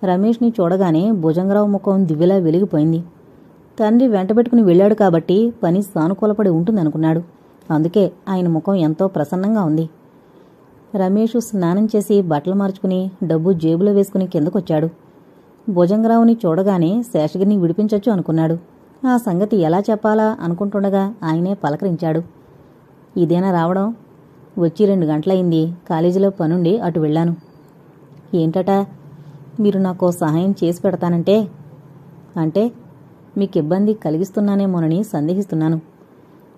రమేష్ని చూడగానే భుజంగరావు ముఖం దివ్యలా వెలిగిపోయింది. తండ్రి వెంటబెట్టుకుని వెళ్ళాడు కాబట్టి పని సానుకూలపడి ఉంటుందనుకున్నాడు. అందుకే ఆయన ముఖం ఎంతో ప్రసన్నంగా ఉంది. రమేష్ స్నానం చేసి బట్టలు మార్చుకుని డబ్బు జేబులో వేసుకుని కిందకొచ్చాడు. భుజంగరావుని చూడగానే శేషగిరిని విడిపించొచ్చు అనుకున్నాడు. ఆ సంగతి ఎలా చెప్పాలా అనుకుంటుండగా ఆయనే పలకరించాడు. ఇదేనా రావడం? వచ్చి 2 గంటలయింది. కాలేజీలో పనుండి అటు వెళ్ళాను. ఏంటట? మీరు నాకు సహాయం చేసి పెడతానంటే? అంటే మీకు ఇబ్బంది కలిగిస్తున్నానేమోనని సందేహిస్తున్నాను.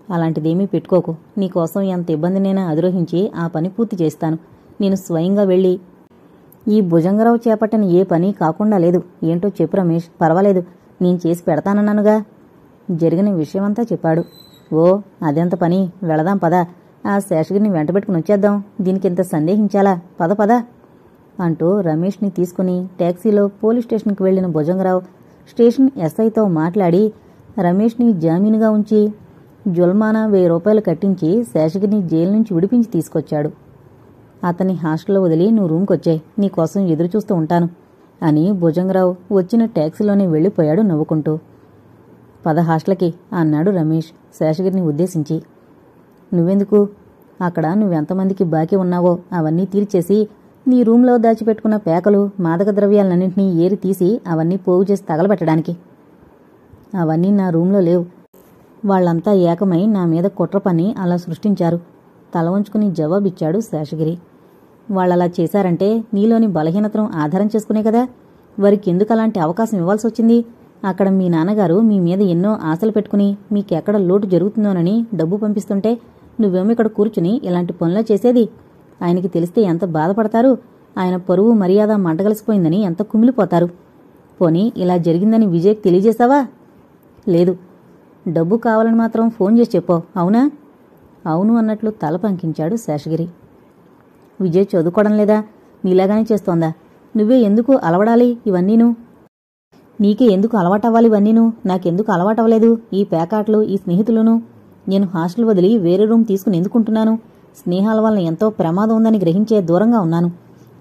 అలాంటిదేమీ పెట్టుకోకు. నీకోసం ఎంత ఇబ్బందినైనా అధిరోహించి ఆ పని పూర్తి చేస్తాను. నేను స్వయంగా వెళ్ళి ఈ భుజంగరావు చేపట్టిన ఏ పని కాకుండా లేదు. ఏంటో చెప్పు రమేష్, పర్వాలేదు, నేను చేసి పెడతానన్నానుగా. జరిగిన విషయమంతా చెప్పాడు. ఓ అదెంత పని, వెళదాం పద. ఆ శేషగిరిని వెంటబెట్టుకుని వచ్చేద్దాం. దీనికింత సందేహించాలా? పద పద అంటూ రమేష్ని తీసుకుని టాక్సీలో పోలీస్ స్టేషన్కి వెళ్లిన భుజంగరావు స్టేషన్ ఎస్ఐతో మాట్లాడి రమేష్ని జామీనుగా ఉంచి జుల్మానా 1000 రూపాయలు కట్టించి శేషగిరిని జైలు నుంచి విడిపించి తీసుకొచ్చాడు. అతన్ని హాస్టల్లో వదిలి నువ్వు రూమ్కొచ్చాయి, నీకోసం ఎదురుచూస్తూ ఉంటాను అని భుజంగరావు వచ్చిన టాక్సీలోనే వెళ్లిపోయాడు నవ్వుకుంటూ. పద హాస్టల్కి అన్నాడు రమేష్ శేషగిరిని ఉద్దేశించి. నువ్వెందుకు? అక్కడ నువ్వెంతమందికి బాకీ ఉన్నావో అవన్నీ తీర్చేసి నీ రూంలో దాచిపెట్టుకున్న పేకలు మాదక ద్రవ్యాలన్నింటినీ ఏరి తీసి అవన్నీ పోగు చేసి తగలబెట్టడానికి. అవన్నీ నా రూంలో లేవు. వాళ్లంతా ఏకమై నా మీద కుట్ర పని అలా సృష్టించారు. తల వంచుకుని జవాబిచ్చాడు శేషగిరి. వాళ్ళలా చేశారంటే నీలోని బలహీనతను ఆధారం చేసుకునే కదా. వారికి ఎందుకు అలాంటి అవకాశం ఇవ్వాల్సి వచ్చింది? అక్కడ మీ నాన్నగారు మీ మీద ఎన్నో ఆశలు పెట్టుకుని మీకెక్కడ లోటు జరుగుతుందోనని డబ్బు పంపిస్తుంటే నువ్వేమో ఇక్కడ కూర్చుని ఇలాంటి పనులు చేసేది. ఆయనకి తెలిస్తే ఎంత బాధపడతారు. ఆయన పరువు మర్యాద మంటగలిసిపోయిందని ఎంత కుమిలిపోతారు. పోనీ ఇలా జరిగిందని విజయ్కి తెలియజేశావా? లేదు. డబ్బు కావాలని మాత్రం ఫోన్ చేసి చెప్పో, అవునా? అవును అన్నట్లు తల పంకించాడు శేషగిరి. విజయ్ చదువుకోవడం లేదా? నీలాగానే చేస్తోందా? నువ్వే ఎందుకు అలవడాలి ఇవన్నీను? నీకే ఎందుకు అలవాటవ్వాలి ఇవన్నీను? నాకెందుకు అలవాటవ్వలేదు ఈ పేకాట్లు, ఈ స్నేహితులను? నేను హాస్టల్ వదిలి వేరే రూమ్ తీసుకుని ఎందుకుంటున్నాను? స్నేహాల వల్ల ఎంతో ప్రమాదం ఉందని గ్రహించే దూరంగా ఉన్నాను.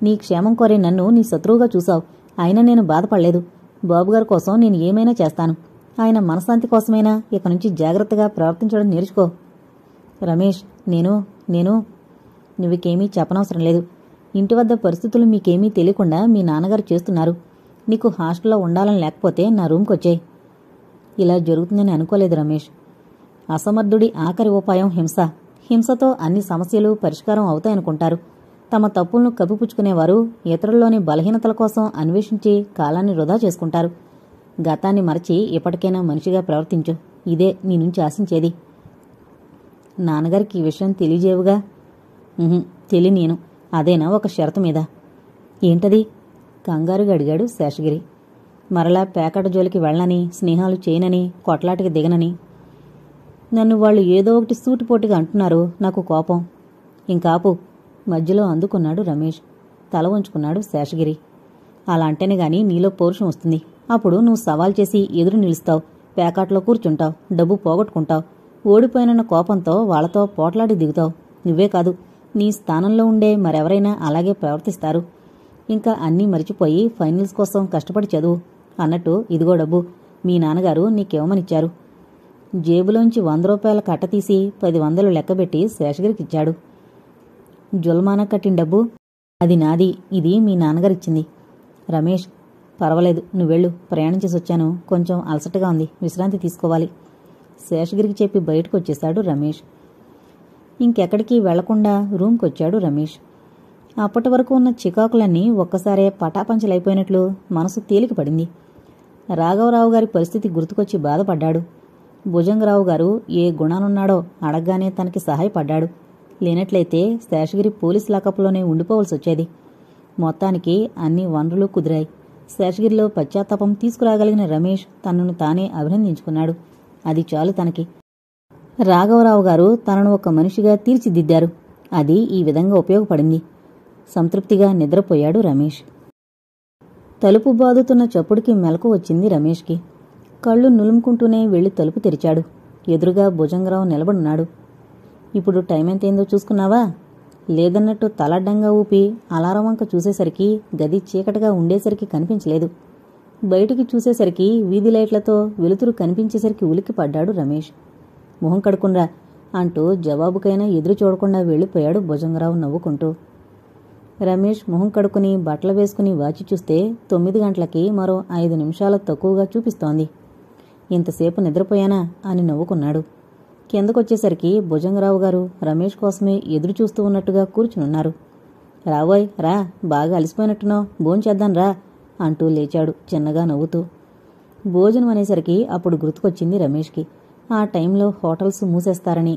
నీ క్షేమం కోరే నన్ను నీ శత్రువుగా చూశావు. అయినా నేను బాధపడలేదు. బాబుగారి కోసం నేను ఏమైనా చేస్తాను. ఆయన మనశ్శాంతి కోసమైనా ఇక నుంచి జాగ్రత్తగా ప్రవర్తించడం నేర్చుకో. రమేష్, నేను నువ్వుకేమీ చెప్పనవసరం లేదు. ఇంటి వద్ద పరిస్థితులు మీకేమీ తెలియకుండా మీ నాన్నగారు చేస్తున్నారు. నీకు హాస్టల్లో ఉండాలని లేకపోతే నా రూమ్కొచ్చేయ్. ఇలా జరుగుతుందని అనుకోలేదు రమేష్. అసమర్థుడి ఆఖరి ఉపాయం హింస. హింసతో అన్ని సమస్యలు పరిష్కారం అవుతాయనుకుంటారు. తమ తప్పులను కప్పిపుచ్చుకునేవారు ఇతరుల్లోని బలహీనతల కోసం అన్వేషించి కాలాన్ని వృధా చేసుకుంటారు. గతాన్ని మరచి ఇప్పటికైనా మనిషిగా ప్రవర్తించు. ఇదే నీ నుంచి ఆశించేది. నాన్నగారికి ఈ విషయం తెలియజేవుగా? తెలియనేను. అదేనా ఒక షరతు మీద? ఏంటది? కంగారుగా అడిగాడు శేషగిరి. మరలా పేకాట జోలికి వెళ్ళనని, స్నేహాలు చేయనని, కొట్లాటికి దిగనని. నన్ను వాళ్ళు ఏదో ఒకటి సూటిపోటుగా అంటున్నారు. నాకు కోపం. ఇంకాపు మధ్యలో అందుకున్నాడు రమేష్. తల వంచుకున్నాడు శేషగిరి. అలా అంటేనే గాని నీలో పౌరుషం వస్తుంది. అప్పుడు నువ్వు సవాల్ చేసి ఎదురు నిలుస్తావు, పేకాట్లో కూర్చుంటావు, డబ్బు పోగొట్టుకుంటావు. ఓడిపోయినన్న కోపంతో వాళ్లతో పోట్లాడి దిగుతావు. నువ్వే కాదు, నీ స్థానంలో ఉండే మరెవరైనా అలాగే ప్రవర్తిస్తారు. ఇంకా అన్నీ మరిచిపోయి ఫైనల్స్ కోసం కష్టపడి చదువు. అన్నట్టు ఇదిగో డబ్బు మీ నాన్నగారు నీకేమనిచ్చారు. జేబులోంచి 100 రూపాయల కట్ట తీసి 10 లెక్కబెట్టి శేషగిరికిచ్చాడు. జుల్మానా కట్టిన డబ్బు అది నాది, ఇది మీ నాన్నగారిచ్చింది. రమేష్, పర్వాలేదు, నువ్వెళ్ళు. ప్రయాణం చేసి వచ్చాను, కొంచెం అలసటగా ఉంది, విశ్రాంతి తీసుకోవాలి. శేషగిరికి చెప్పి బయటకు వచ్చేశాడు రమేష్. ఇంకెక్కడికి వెళ్లకుండా రూమ్కొచ్చాడు రమేష్. అప్పటి వరకు ఉన్న చికాకులన్నీ ఒక్కసారే పటాపంచలైపోయినట్లు మనసు తేలికపడింది. రాఘవరావు గారి పరిస్థితి గుర్తుకొచ్చి బాధపడ్డాడు. భుజంగరావు గారు ఏ గుణానున్నాడో అడగ్గానే తనకి సహాయపడ్డాడు. లేనట్లయితే శేషగిరి పోలీస్ లాకప్లోనే ఉండిపోవలసి వచ్చేది. మొత్తానికి అన్ని వనరులు కుదిరాయి. శేషగిరిలో పశ్చాత్తాపం తీసుకురాగలిగిన రమేష్ తనను తానే అభినందించుకున్నాడు. అది చాలు తనకి. రాఘవరావు గారు తనను ఒక మనిషిగా తీర్చిదిద్దారు. అది ఈ విధంగా ఉపయోగపడింది. సంతృప్తిగా నిద్రపోయాడు రమేష్. తలుపు బాదుతున్న చప్పుడుకి మెలకు వచ్చింది రమేష్కి. కళ్ళు నులుముకుంటూనే వెళ్లి తలుపు తెరిచాడు. ఎదురుగా భుజంగరావు నిలబడున్నాడు. ఇప్పుడు టైం ఎంతైందో చూసుకున్నావా? లేదన్నట్టు తలడ్డంగా ఊపి అలారం వంక చూసేసరికి గది చీకటిగా ఉండేసరికి కనిపించలేదు. బయటికి చూసేసరికి వీధి లైట్లతో వెలుతురు కనిపించేసరికి ఉలిక్కిపడ్డాడు రమేష్. మొహం కడుక్కునరా అంటూ జవాబుకైనా ఎదురు చూడకుండా వెళ్ళిపోయాడు భుజంగరావు నవ్వుకుంటూ. రమేష్ మొహం కడుక్కుని బట్టలు వేసుకుని వాచి చూస్తే 9 గంటలకి మరో 5 నిమిషాలు తక్కువగా చూపిస్తోంది. ఇంతసేపు నిద్రపోయానా అని నవ్వుకున్నాడు. కిందకొచ్చేసరికి భుజంగరావు గారు రమేష్ కోసమే ఎదురు చూస్తూ ఉన్నట్టుగా కూర్చునున్నారు. రావోయ్ రా, బాగా అలసిపోయినట్టున్నావు, భోంచేద్దాం రా అంటూ లేచాడు చిన్నగా నవ్వుతూ. భోజనం అనేసరికి అప్పుడు గుర్తుకొచ్చింది రమేష్కి. ఆ టైంలో హోటల్స్ మూసేస్తారని,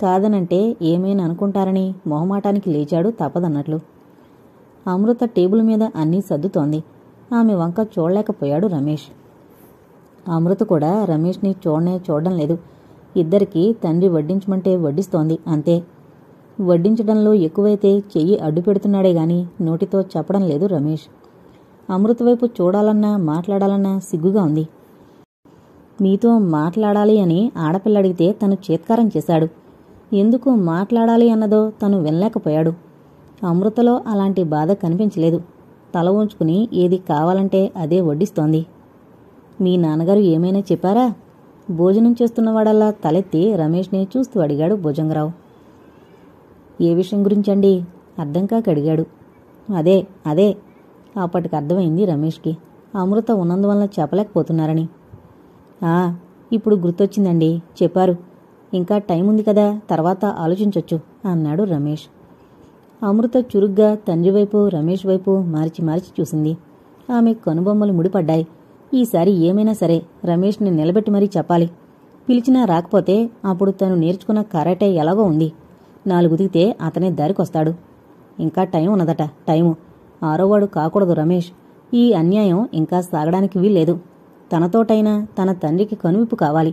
కాదనంటే ఏమైనా అనుకుంటారని మొహమాటానికి లేచాడు తప్పదన్నట్లు. అమృత టేబుల్ మీద అన్నీ సర్దుతోంది. ఆమె వంక చూడలేకపోయాడు రమేష్. అమృత కూడా రమేష్ని చూడడం లేదు. ఇద్దరికీ తండ్రి వడ్డించమంటే వడ్డిస్తోంది అంతే. వడ్డించడంలో ఎక్కువైతే చెయ్యి అడ్డు పెడుతున్నాడే గాని నోటితో చెప్పడం లేదు రమేష్. అమృత వైపు చూడాలన్నా మాట్లాడాలన్నా సిగ్గుగా ఉంది. మీతో మాట్లాడాలి అని ఆడపిల్లడిగితే తను చేత్కారం చేశాడు. ఎందుకు మాట్లాడాలి అన్నదో తను వినలేకపోయాడు. అమృతలో అలాంటి బాధ కనిపించలేదు. తల ఉంచుకుని ఏది కావాలంటే అదే వడ్డిస్తోంది. మీ నాన్నగారు ఏమైనా చెప్పారా? భోజనం చేస్తున్నవాడల్లా తలెత్తి రమేష్ని చూస్తూ అడిగాడు భుజంగరావు. ఏ విషయం గురించండి? అర్థం కాక అడిగాడు. అదే అదే అప్పటికి అర్థమైంది రమేష్కి. అమృత ఉన్నందువల్ల చెప్పలేకపోతున్నారని. ఇప్పుడు గుర్తొచ్చిందండి, చెప్పారు. ఇంకా టైం ఉంది కదా, తర్వాత ఆలోచించొచ్చు అన్నాడు రమేష్. అమృత చురుగ్గా తండ్రి వైపు రమేష్ వైపు మార్చి మార్చి చూసింది. ఆమె కనుబొమ్మలు ముడిపడ్డాయి. ఈసారి ఏమైనా సరే రమేష్ని నిలబెట్టి మరీ చెప్పాలి. పిలిచినా రాకపోతే అప్పుడు తను నేర్చుకున్న కరాటే ఎలాగో ఉంది. 4 ఉతికితే అతనే దారికొస్తాడు. ఇంకా టైం ఉన్నదట. టైము 6వాడు కాకూడదు రమేష్. ఈ అన్యాయం ఇంకా సాగడానికి వీల్లేదు. తనతోటైనా తన తండ్రికి కనువిప్పు కావాలి.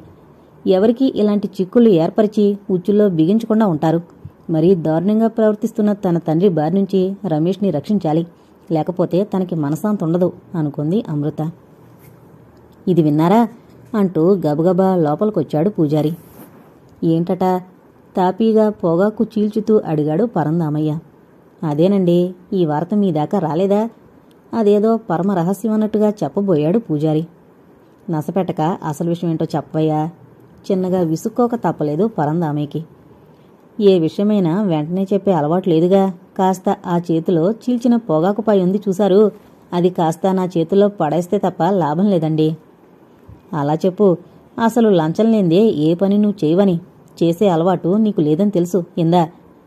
ఎవరికీ ఇలాంటి చిక్కుళ్ళు ఏర్పరిచి ఉచ్చుల్లో బిగించకుండా ఉంటారు. మరీ దారుణంగా ప్రవర్తిస్తున్న తన తండ్రి బారి నుంచి రమేష్ని రక్షించాలి. లేకపోతే తనకి మనశాంతుండదు అనుకుంది అమృత. ఇది విన్నారా అంటూ గబగబా లోపలికొచ్చాడు పూజారి. ఏంటట? తాపీగా పొగాకు చీల్చుతూ అడిగాడు పరందామయ్య. అదేనండి, ఈ వార్త మీ దాకా రాలేదా? అదేదో పరమ రహస్యం అన్నట్టుగా చెప్పబోయాడు పూజారి. నసపెట్టక అసలు విషయం ఏంటో చెప్పవయ్యా. చిన్నగా విసుక్కోక తప్పలేదు పరందామయ్యకి. ఏ విషయమైనా వెంటనే చెప్పే అలవాటు లేదుగా. కాస్త ఆ చేతిలో చీల్చిన పొగాకుపై ఉంది చూశారు, అది కాస్త నా చేతిలో పడేస్తే తప్ప లాభం లేదండి. అలా చెప్పు. అసలు లంచం లేందే ఏ పని నువ్వు చేయవని, చేసే అలవాటు నీకు లేదని తెలుసు ఇందా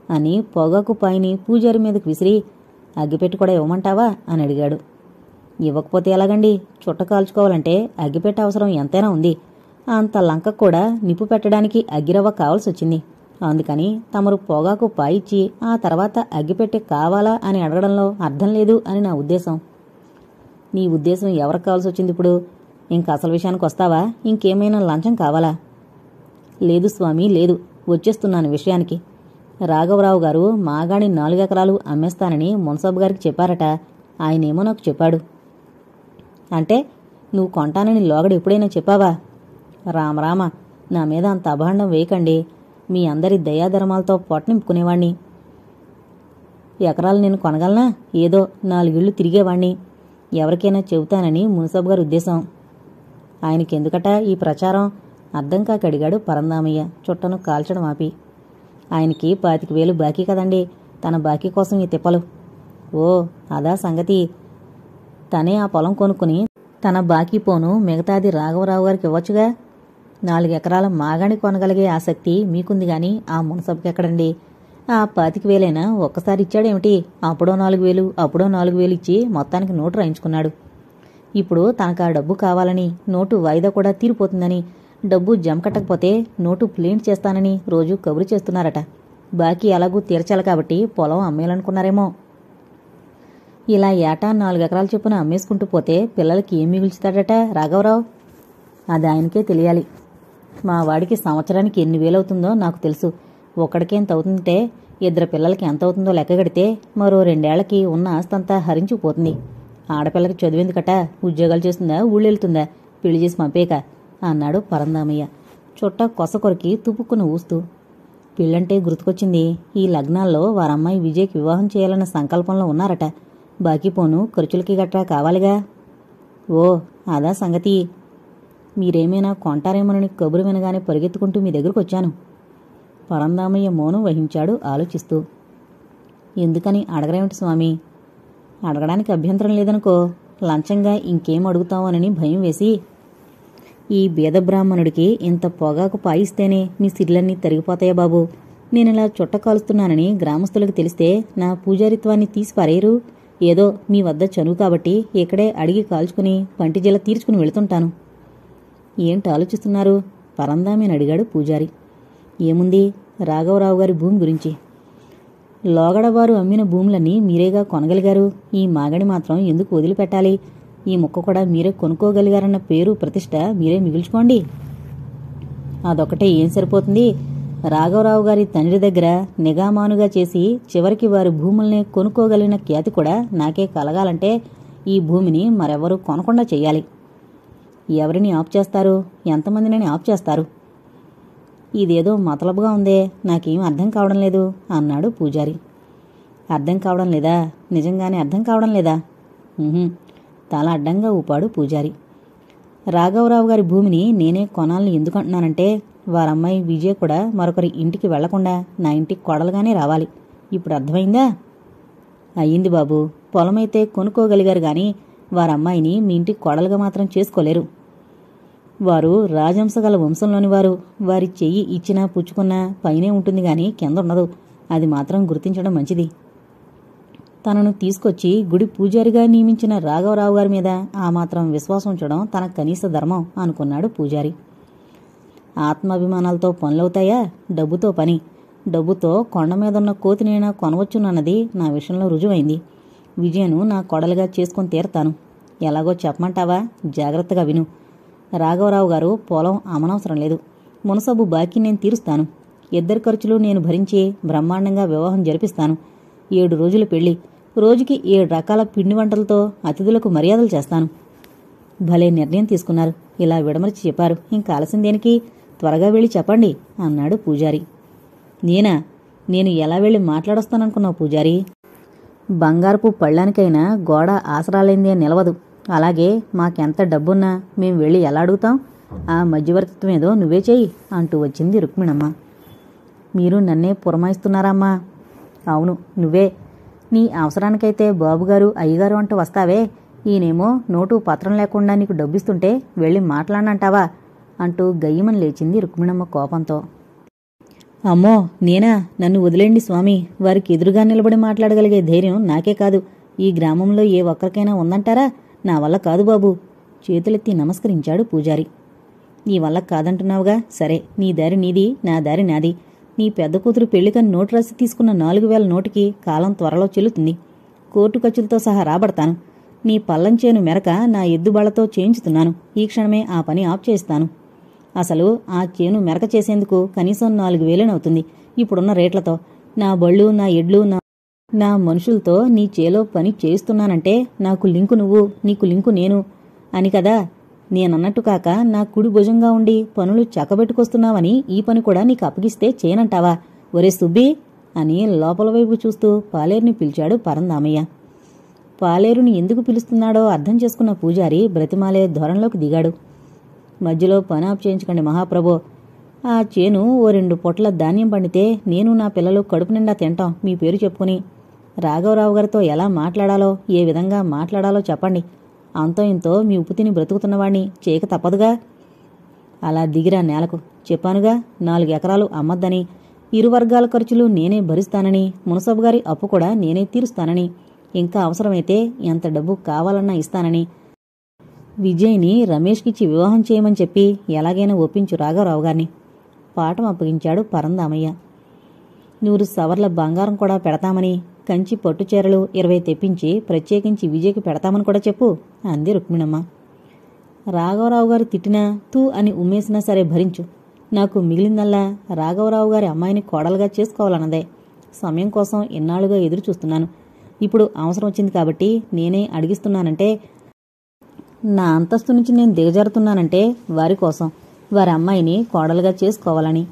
అని పొగాకు పాయిని పూజారి మీదకు విసిరి, అగ్గిపెట్టి కూడా ఇవ్వమంటావా అని అడిగాడు. ఇవ్వకపోతే ఎలాగండి? చుట్ట కాల్చుకోవాలంటే అగ్గిపెట్ట అవసరం ఎంతైనా ఉంది. అంత లంక కూడా నిప్పు పెట్టడానికి అగ్గిరవ్వ కావాల్సొచ్చింది. అందుకని తమరు పొగాకు పాయిచ్చి ఆ తర్వాత అగ్గిపెట్టె కావాలా అని అడగడంలో అర్థం లేదు అని నా ఉద్దేశం. నీ ఉద్దేశం ఎవరికి కావాల్సొచ్చింది ఇప్పుడు? ఇంక అసలు విషయానికి వస్తావా? ఇంకేమైనా లంచం కావాలా? లేదు స్వామి, లేదు. వచ్చేస్తున్నాను విషయానికి. రాఘవరావు గారు మాగాణి 4 ఎకరాలు అమ్మేస్తానని మున్సబ్ గారికి చెప్పారట. ఆయనేమో నాకు చెప్పాడు. అంటే నువ్వు కొంటానని లోగడ ఎప్పుడైనా చెప్పావా? రామరామ, నా మీద అంత అభాండం వేయకండి. మీ అందరి దయాధర్మాలతో పొట్టనింపుకునేవాణ్ణి. ఎకరాలు నేను కొనగలనా? ఏదో 4 ఇళ్ళు తిరిగేవాణ్ణి. ఎవరికైనా చెబుతానని మున్సబ్ గారి ఉద్దేశం. ఆయనకెందుకట ఈ ప్రచారం? అర్థం కాక అడిగాడు పరందామయ్య చుట్టను కాల్చడం ఆపి. ఆయనకి 25,000 బాకీ కదండి. తన బాకీ కోసం ఈ తిప్పలు. ఓ అదా సంగతి. తనే ఆ పొలం కొనుక్కుని తన బాకీ పోను మిగతాది రాఘవరావు గారికి ఇవ్వచ్చుగా. 4 ఎకరాల మాగాణి కొనగలిగే ఆసక్తి మీకుంది గాని ఆ మున్సబ్కెక్కడండి? ఆ 25,000 ఒక్కసారి ఇచ్చాడేమిటి? అప్పుడో 4,000 అప్పుడో 4,000 ఇచ్చి మొత్తానికి నోటు రాయించుకున్నాడు. ఇప్పుడు తనకు ఆ డబ్బు కావాలని, నోటు వాయిదా కూడా తీరిపోతుందని, డబ్బు జమ కట్టకపోతే నోటు ప్లేంట్ చేస్తానని రోజు కబురు చేస్తున్నారట. బాకీ ఎలాగూ తీర్చాలి కాబట్టి పొలం అమ్మేయాలనుకున్నారేమో. ఇలా ఏటా 4 ఎకరాల చొప్పున అమ్మేసుకుంటూ పోతే పిల్లలకి ఏం మిగుల్చుతాడట రాఘవరావు? అది ఆయనకే తెలియాలి. మా వాడికి సంవత్సరానికి ఎన్ని వేలవుతుందో నాకు తెలుసు. ఒక్కడికేంత అవుతుందంటే 2 పిల్లలకి ఎంత అవుతుందో లెక్కగడితే మరో 2 ఏళ్లకి ఉన్న ఆస్తంతా హరించుకుపోతుంది. ఆడపిల్లకి చదివేందుకట? ఉద్యోగాలు చేస్తుందా, ఊళ్ళెళ్తుందా? పెళ్లి చేసి పంపేక అన్నాడు పరందామయ్య చుట్ట కొసకొరికి తుపుక్కున ఊస్తూ. పెళ్ళంటే గుర్తుకొచ్చింది. ఈ లగ్నాల్లో వారమ్మాయి విజయ్కి వివాహం చేయాలన్న సంకల్పంలో ఉన్నారట. బాకీ పోను ఖర్చులకి గట్రా కావాలిగా. ఓ, అదా సంగతి. మీరేమైనా కొంటారేమోనని కబురు వినగానే పరిగెత్తుకుంటూ మీ దగ్గరకు వచ్చాను. పరందామయ్య మౌనం వహించాడు ఆలోచిస్తూ. ఎందుకని అడగరేమిటి స్వామి? అడగడానికి అభ్యంతరం లేదనుకో. లంచంగా ఇంకేం అడుగుతామోనని భయం వేసి. ఈ బీద బ్రాహ్మణుడికి ఇంత పొగాకు పాయిస్తేనే మీ సిర్లన్నీ తరిగిపోతాయా బాబు? నేనిలా చుట్ట కాలుస్తున్నానని గ్రామస్తులకు తెలిస్తే నా పూజారిత్వాన్ని తీసి పారేయరు. ఏదో మీ వద్ద చనువు కాబట్టి ఇక్కడే అడిగి కాల్చుకుని పంటిజల తీర్చుకుని వెళుతుంటాను. ఏంటి ఆలోచిస్తున్నారు? పరందామని అడిగాడు పూజారి. ఏముంది, రాఘవరావు గారి భూమి గురించి. లోగడవారు అమ్మిన భూములన్నీ మీరేగా కొనగలిగారు. ఈ మాగడి మాత్రం ఎందుకు వదిలిపెట్టాలి? ఈ ముక్క కూడా మీరే కొనుక్కోగలిగారన్న పేరు ప్రతిష్ట మీరే మిగుల్చుకోండి. అదొకటే ఏం సరిపోతుంది? రాఘవరావు గారి తండ్రి దగ్గర నిగామానుగా చేసి చివరికి వారి భూముల్ని కొనుక్కోగలిగిన ఖ్యాతి కూడా నాకే కలగాలంటే ఈ భూమిని మరెవరూ కొనకుండా చెయ్యాలి. ఎవరిని ఆప్ చేస్తారు? ఎంతమందినని ఆప్ చేస్తారు? ఇదేదో మతలబుగా ఉందే, నాకేం అర్థం కావడం లేదు అన్నాడు పూజారి. అర్థం కావడం లేదా? నిజంగానే అర్థం కావడం లేదా? తల అడ్డంగా ఊపాడు పూజారి. రాఘవరావు గారి భూమిని నేనే కొనాలని ఎందుకంటున్నానంటే వారమ్మాయి విజయ కూడా మరొకరి ఇంటికి వెళ్లకుండా నా ఇంటికి కొడలుగానే రావాలి. ఇప్పుడు అర్థమైందా? అయ్యింది బాబు. పొలమైతే కొనుక్కోగలిగారు గాని వారమ్మాయిని మీ ఇంటికి కొడలుగా మాత్రం చేసుకోలేరు. వారు రాజంశగల వంశంలోని వారు. వారి చెయ్యి ఇచ్చినా పుచ్చుకున్నా పైనే ఉంటుంది గాని కింద ఉండదు. అది మాత్రం గుర్తించడం మంచిది. తనను తీసుకొచ్చి గుడి పూజారిగా నియమించిన రాఘవరావు గారి మీద ఆ మాత్రం విశ్వాసం ఉంచడం తన కనీస ధర్మం అనుకున్నాడు పూజారి. ఆత్మాభిమానాలతో పనులవుతాయా? డబ్బుతో పని. డబ్బుతో కొండ మీదున్న కోతినైనా కొనవచ్చునన్నది నా విషయంలో రుజువైంది. విజయను నా కొడలుగా చేసుకుని తీరతాను. ఎలాగో చెప్పమంటావా? జాగ్రత్తగా విను. రాఘవరావు గారు పొలం అమనవసరం లేదు. మునసబు బాకీ నేను తీరుస్తాను. ఇద్దరి ఖర్చులు నేను భరించి బ్రహ్మాండంగా వివాహం జరిపిస్తాను. 7 రోజులు పెళ్లి. రోజుకి 7 రకాల పిండి వంటలతో అతిథులకు మర్యాదలు చేస్తాను. భలే నిర్ణయం తీసుకున్నారు. ఇలా విడమర్చి చెప్పారు. ఇంకా ఆలస్యం దేనికి? త్వరగా వెళ్ళి చెప్పండి అన్నాడు పూజారి. నేనా? నేను ఎలా వెళ్ళి మాట్లాడొస్తాననుకున్నావు పూజారి? బంగారపు పళ్ళానికైనా గోడ ఆసరాలైందే నిలవదు. అలాగే మాకెంత డబ్బున్నా మేం వెళ్ళి ఎలా అడుగుతాం? ఆ మధ్యవర్తిత్వం ఏదో నువ్వే చెయ్యి అంటూ వచ్చింది రుక్మిణమ్మ. మీరు నన్నే పురమాయిస్తున్నారమ్మా? అవును, నువ్వే. నీ అవసరానికైతే బాబుగారు అయ్యగారు అంటూ వస్తావే. ఈయనేమో నోటు పత్రం లేకుండా నీకు డబ్బిస్తుంటే వెళ్ళి మాట్లాడనంటావా అంటూ గయ్యమని లేచింది రుక్మిణమ్మ కోపంతో. అమ్మో, నేనా? నన్ను వదిలేండి స్వామి. వారికి ఎదురుగా నిలబడి మాట్లాడగలిగే ధైర్యం నాకే కాదు, ఈ గ్రామంలో ఏ ఒక్కరికైనా ఉందంటారా? నా వల్ల కాదు బాబు. చేతులెత్తి నమస్కరించాడు పూజారి. నీ వల్ల కాదంటున్నావుగా, సరే. నీ దారి నీది, నా దారి నాది. నీ పెద్ద కూతురు పెళ్లికని నోటు రాసి తీసుకున్న 4000 నోటుకి కాలం త్వరలో చెల్లుతుంది. కోర్టు ఖర్చులతో సహా రాబడతాను. నీ పల్లంచేను మెరక నా ఎద్దుబాళ్లతో చేయించుతున్నాను. ఈ క్షణమే ఆ పని ఆప్ చేస్తాను. అసలు ఆ చేను మెరక చేసేందుకు కనీసం 4000 అవుతుంది ఇప్పుడున్న రేట్లతో. నా బళ్ళు, నా ఎడ్లు, నా మనుషులతో నీ చేలో పని చేయిస్తున్నానంటే నాకు లింకు నువ్వు, నీకు లింకు నేను అని కదా. నేనన్నట్టు కాక నా కుడి భుజంగా ఉండి పనులు చక్కబెట్టుకొస్తున్నావని ఈ పని కూడా నీకు అప్పగిస్తే చేయనంటావా? ఒరే సుబ్బి అని లోపల వైపు చూస్తూ పాలేరుని పిలిచాడు పరందామయ్య. పాలేరుని ఎందుకు పిలుస్తున్నాడో అర్థం చేసుకున్న పూజారి బ్రతిమాలే ధోరణిలోకి దిగాడు. మధ్యలో పని ఆపు చేయించకండి మహాప్రభో. ఆ చేను ఓ 2 పొట్ల ధాన్యం పండితే నేను నా పిల్లలు కడుపు నిండా తింటాం మీ పేరు చెప్పుకుని. రాఘవరావు గారితో ఎలా మాట్లాడాలో, ఏ విధంగా మాట్లాడాలో చెప్పండి. అంతో ఇంతో మీ ఉప్పు తిని బ్రతుకుతున్నవాణ్ణి చేయక తప్పదుగా. అలా దిగిరా నేలకు. చెప్పానుగా 4 ఎకరాలు అమ్మద్దని, ఇరు వర్గాల ఖర్చులు నేనే భరిస్తానని, మునసబు గారి అప్పు కూడా నేనే తీరుస్తానని, ఇంకా అవసరమైతే ఎంత డబ్బు కావాలన్నా ఇస్తానని, విజయ్ని రమేష్కిచ్చి వివాహం చేయమని చెప్పి ఎలాగైనా ఒప్పించు రాఘవరావు గారిని. పాఠం అప్పగించాడు పరందామయ్య. 100 సవర్ల బంగారం కూడా పెడతామని, కంచి పట్టుచీరలు 20 తెప్పించి ప్రత్యేకించి విజయ్కి పెడతామని కూడా చెప్పు అంది రుక్మిణమ్మ. రాఘవరావు గారు తిట్టినా తూ అని ఉమ్మేసినా సరే భరించు. నాకు మిగిలిందల్లా రాఘవరావు గారి అమ్మాయిని కోడలుగా చేసుకోవాలన్నదే. సమయం కోసం ఎన్నాళ్లుగా ఎదురు చూస్తున్నాను. ఇప్పుడు అవసరం వచ్చింది కాబట్టి నేనే అడిగిస్తున్నానంటే, నా అంతస్తు నుంచి నేను దిగజారుతున్నానంటే వారి కోసం, వారి అమ్మాయిని కోడలుగా చేసుకోవాలని.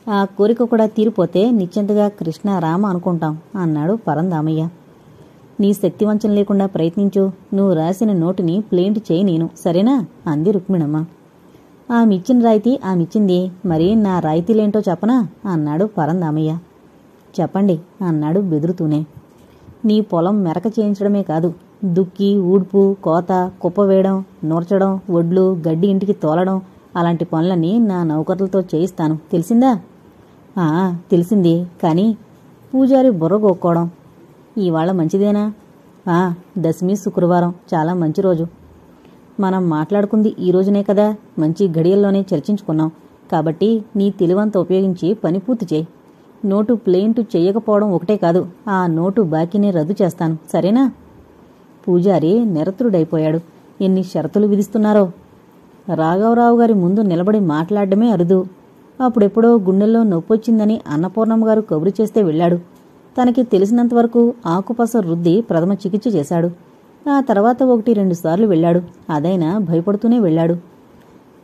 ఆ కోరిక కూడా తీరిపోతే నిశ్చింతగా కృష్ణ రామ అనుకుంటాం అన్నాడు పరందామయ్య. నీ శక్తివంచన లేకుండా ప్రయత్నించు. నువ్వు రాసిన నోటుని ప్లేంట్ చేయి నేను, సరేనా అంది రుక్మిణమ్మ. ఆమెచ్చిన రాయితీ ఆమెచ్చింది, మరి నా రాయితీలేంటో చెప్పనా అన్నాడు పరందామయ్య. చెప్పండి అన్నాడు బెదురుతూనే. నీ పొలం మెరక చేయించడమే కాదు, దుక్కి, ఊడ్పు, కోత, కుప్ప వేయడం, నూర్చడం, ఒడ్లు, గడ్డి ఇంటికి తోలడం, అలాంటి పనులన్నీ నా నౌకర్లతో చేయిస్తాను, తెలిసిందా? తెలిసింది, కానీ పూజారి బుర్ర గోక్కోవడం. ఇవాళ మంచిదేనా? దశమి శుక్రవారం, చాలా మంచి రోజు. మనం మాట్లాడుకుంది ఈ రోజునే కదా, మంచి గడియల్లోనే చర్చించుకున్నాం. కాబట్టి నీ తెలివంత ఉపయోగించి పని పూర్తి చేయి. నోటు ప్లేంటు చెయ్యకపోవడం ఒకటే కాదు, ఆ నోటు బాకీనే రద్దు చేస్తాను, సరేనా? పూజారి నిరతుడైపోయాడు. ఎన్ని షరతులు విధిస్తున్నారో! రాఘవరావు గారి ముందు నిలబడి మాట్లాడడమే అరుదు. అప్పుడెప్పుడో గుండెల్లో నొప్పొచ్చిందని అన్నపూర్ణమ్మ గారు కబురు చేస్తే వెళ్ళాడు. తనకి తెలిసినంతవరకు ఆకుపస రుద్ది ప్రథమ చికిత్స చేశాడు. ఆ తర్వాత 1-2 సార్లు వెళ్ళాడు. అదైనా భయపడుతూనే వెళ్ళాడు.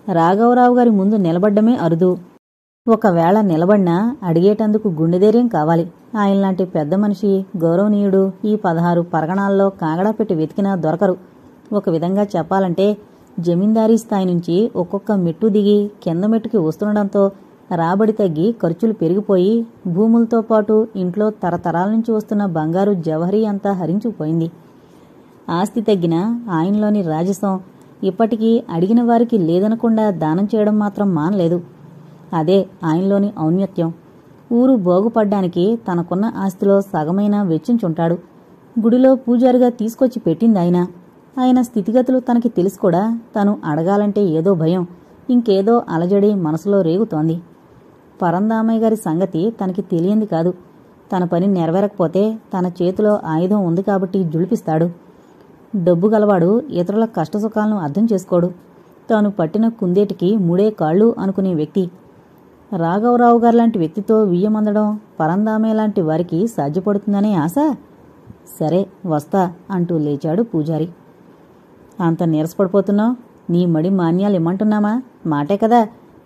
రాఘవరావు గారి ముందు నిలబడ్డమే అరుదు. ఒకవేళ నిలబడినా అడిగేటందుకు గుండెధైర్యం కావాలి. ఆయనలాంటి పెద్ద మనిషి, గౌరవనీయుడు ఈ 16 పరగణాల్లో కాగడా పెట్టి వెతికినా దొరకరు. ఒక విధంగా చెప్పాలంటే జమీందారీ స్థాయి నుంచి ఒక్కొక్క మెట్టు దిగి కింద మెట్టుకి వస్తుండడంతో రాబడి తగ్గి ఖర్చులు పెరిగిపోయి భూములతో పాటు ఇంట్లో తరతరాల నుంచి వస్తున్న బంగారు జవహరీ అంతా హరించుకుపోయింది. ఆస్తి తగ్గినా ఆయనలోని రాజసం ఇప్పటికీ అడిగిన వారికి లేదనకుండా దానం చేయడం మాత్రం మానలేదు. అదే ఆయనలోని ఔన్నత్యం. ఊరు బాగుపడ్డానికి తనకున్న ఆస్తిలో సగమైనా వెచ్చించుంటాడు. గుడిలో పూజారిగా తీసుకొచ్చి పెట్టింది ఆయన స్థితిగతులు తనకి తెలిసి కూడా తను అడగాలంటే ఏదో భయం, ఇంకేదో అలజడి మనసులో రేగుతోంది. పరందామయ్య గారి సంగతి తనకి తెలియంది కాదు. తన పని నెరవేరకపోతే తన చేతిలో ఆయుధం ఉంది కాబట్టి జుళిపిస్తాడు. డబ్బు గలవాడు ఇతరుల కష్టసుఖాలను అర్థం చేసుకోడు. తాను పట్టిన కుందేటికి 3 కాళ్ళు అనుకునే వ్యక్తి. రాఘవరావు గారిలాంటి వ్యక్తితో వియ్యమందడం పరందామయ్య లాంటి వారికి సాధ్యపడుతుందనే ఆశ. సరే వస్తా అంటూ లేచాడు పూజారి. అంత నీరసపడిపోతున్నావు? నీ మడి మాన్యాలు ఇమ్మంటున్నామా? మాటే కదా.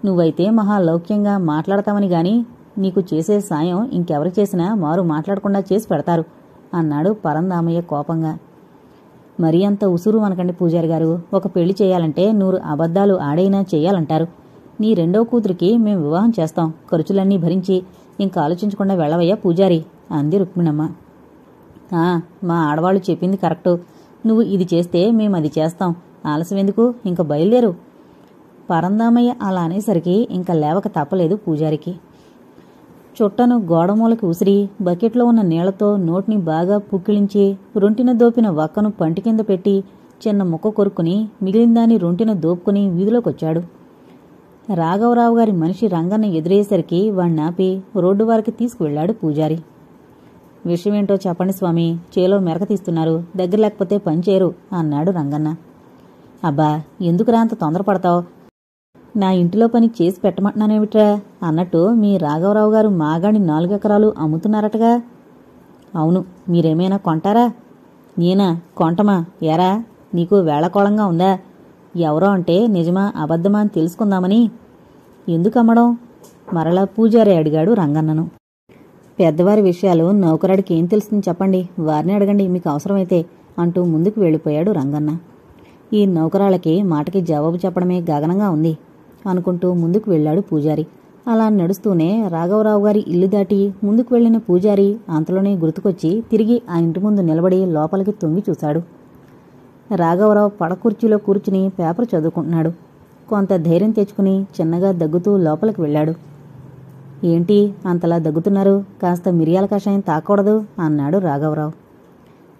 నువ్వైతే మహాలౌక్యంగా మాట్లాడతావని గాని నీకు చేసే సాయం ఇంకెవరు చేసినా మారు మాట్లాడకుండా చేసి పెడతారు అన్నాడు పరందామయ్య కోపంగా. మరీ అంత ఉసురు అనకండి పూజారి గారు. ఒక పెళ్లి చేయాలంటే 100 అబద్ధాలు ఆడైనా చెయ్యాలంటారు. నీ 2వ కూతురికి మేం వివాహం చేస్తాం, ఖర్చులన్నీ భరించి. ఇంకా ఆలోచించకుండా వెళ్ళవయ్యా పూజారి అంది రుక్మిణమ్మ. మా ఆడవాళ్లు చెప్పింది కరెక్టు. నువ్వు ఇది చేస్తే మేమది చేస్తాం. ఆలస్యం ఎందుకు, ఇంక బయలుదేరు. పరందామయ్య అలా అనేసరికి ఇంక లేవక తప్పలేదు పూజారికి. చుట్టను గోడమూలకి ఉసిరి బకెట్లో ఉన్న నీళ్లతో నోటిని బాగా పుక్కిలించి రొంటిన దోపిన వక్కను పంటి కింద పెట్టి చిన్న ముక్క కొరుక్కుని మిగిలిందాన్ని రొంటిన దోపుకుని వీధిలోకొచ్చాడు. రాఘవరావు గారి మనిషి రంగన్న ఎదురయ్యేసరికి వాణ్ణాపి రోడ్డు వారికి తీసుకువెళ్లాడు పూజారి. విషయమేంటో చెప్పండి స్వామి, చేలో మెరక తీస్తున్నారు, దగ్గర లేకపోతే పనిచేయరు అన్నాడు రంగన్న. అబ్బా, ఎందుకురా అంత తొందరపడతావు? నా ఇంటిలో పని చేసి పెట్టమంటున్నానేమిట్రా? అన్నట్టు మీ రాఘవరావు గారు మాగాణి 4 ఎకరాలు అమ్ముతున్నారటగా. అవును, మీరేమైనా కొంటారా? నేనా కొంటమా? ఎరా, నీకు వేళకోళంగా ఉందా? ఎవరో అంటే నిజమా అబద్ధమా అని తెలుసుకుందామని. ఎందుకమ్మడం? మరలా పూజారి అడిగాడు రంగన్నను. పెద్దవారి విషయాలు నౌకరాడికి ఏం తెలుస్తుంది చెప్పండి, వారిని అడగండి మీకు అవసరమైతే అంటూ ముందుకు వెళ్ళిపోయాడు రంగన్న. ఈ నౌకరాళ్ళకి మాటకి జవాబు చెప్పడమే గగనంగా ఉంది అనుకుంటూ ముందుకు వెళ్ళాడు పూజారి. అలా నడుస్తూనే రాఘవరావు గారి ఇల్లు దాటి ముందుకు వెళ్లిన పూజారి అంతలోనే గుర్తుకొచ్చి తిరిగి ఆ ఇంటి ముందు నిలబడి లోపలికి తొంగి చూశాడు. రాఘవరావు పడకుర్చీలో కూర్చుని పేపర్ చదువుకుంటున్నాడు. కొంత ధైర్యం తెచ్చుకుని చిన్నగా దగ్గుతూ లోపలికి వెళ్ళాడు. ఏంటి అంతలా దగ్గుతున్నారు? కాస్త మిరియాల కషాయం తాకూడదు అన్నాడు రాఘవరావు.